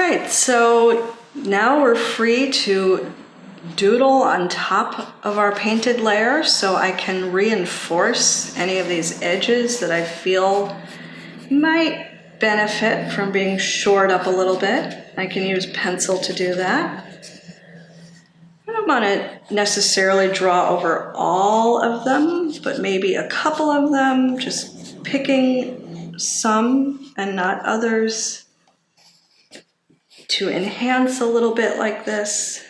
right, so now we're free to doodle on top of our painted layer so I can reinforce any of these edges that I feel might benefit from being shored up a little bit. I can use pencil to do that. I don't want to necessarily draw over all of them, but maybe a couple of them, just picking some and not others to enhance a little bit like this.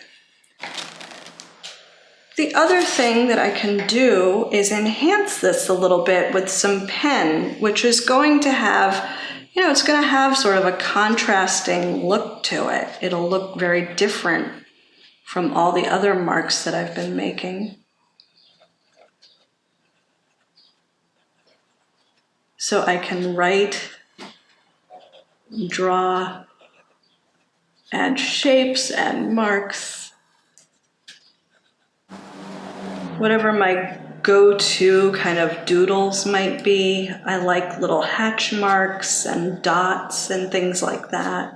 The other thing that I can do is enhance this a little bit with some pen, which is going to have, it's going to have sort of a contrasting look to it. It'll look very different from all the other marks that I've been making. So I can write, draw, add shapes, add marks. Whatever my go-to kind of doodles might be. I like little hatch marks and dots and things like that.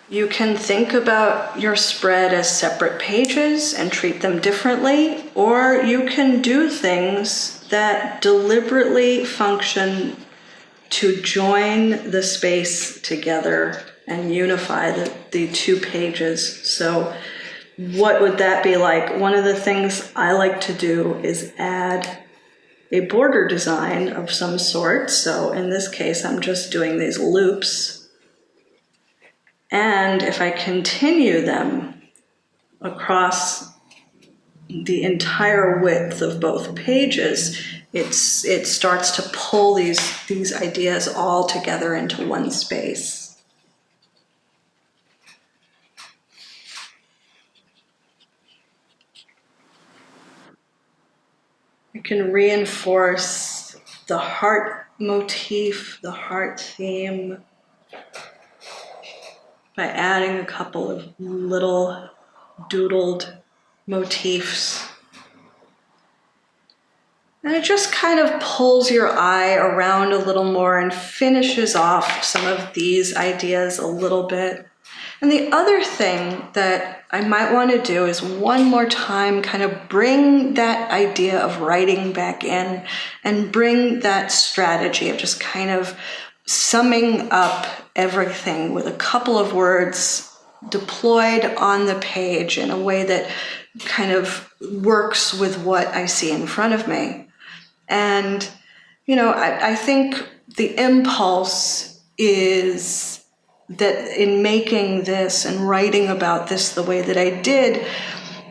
You can think about your spread as separate pages and treat them differently, or you can do things that deliberately function to join the space together and unify the two pages. So what would that be like? One of the things I like to do is add a border design of some sort. So in this case, I'm just doing these loops. And if I continue them across the entire width of both pages, it starts to pull these ideas all together into one space. I can reinforce the heart motif, the heart theme, by adding a couple of little doodled motifs. And it just kind of pulls your eye around a little more and finishes off some of these ideas a little bit. And the other thing that I might want to do is one more time kind of bring that idea of writing back in and bring that strategy of just kind of summing up everything with a couple of words deployed on the page in a way that kind of works with what I see in front of me. And, I think the impulse is that in making this and writing about this the way that I did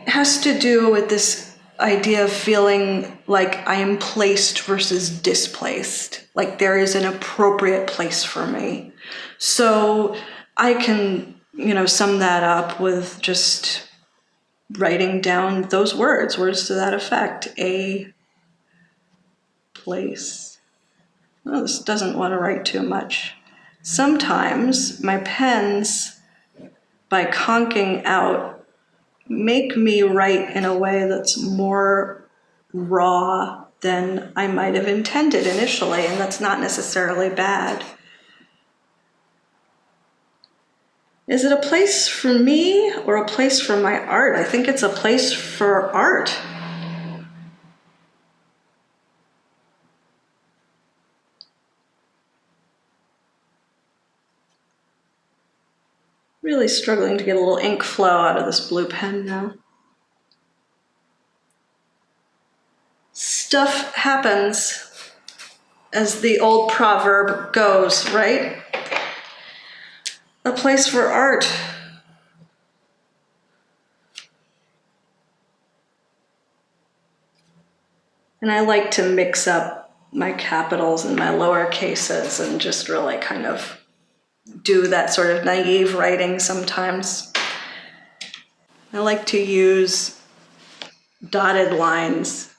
has to do with this idea of feeling like I am placed versus displaced, like there is an appropriate place for me. So I can, sum that up with just writing down those words to that effect. A place. Oh, this doesn't want to write too much. Sometimes my pens, by conking out, make me write in a way that's more raw than I might have intended initially, and that's not necessarily bad. Is it a place for me or a place for my art? I think it's a place for art. Really struggling to get a little ink flow out of this blue pen now. Stuff happens, as the old proverb goes, right? A place for art. And I like to mix up my capitals and my lower cases and just really kind of do that sort of naive writing sometimes. I like to use dotted lines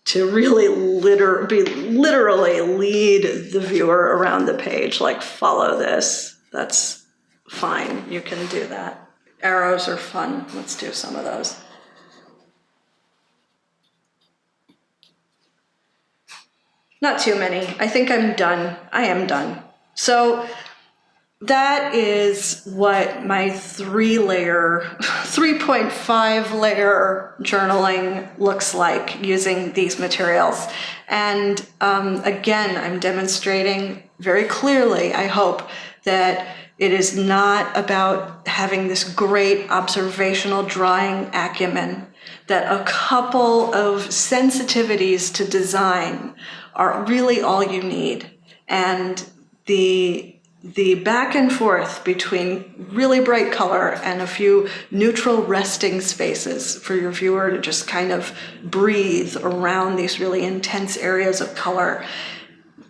to really literally lead the viewer around the page, like follow this. That's fine, you can do that. Arrows are fun, let's do some of those. Not too many. I think I'm done. I am done. So that is what my 3.5 layer journaling looks like using these materials. And again, I'm demonstrating very clearly, I hope, that it is not about having this great observational drawing acumen, that a couple of sensitivities to design are really all you need. And the back and forth between really bright color and a few neutral resting spaces for your viewer to just kind of breathe around these really intense areas of color,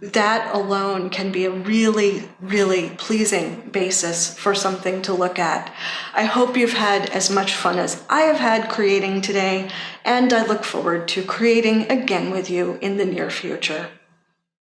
that alone can be a really, really pleasing basis for something to look at. I hope you've had as much fun as I have had creating today, and I look forward to creating again with you in the near future.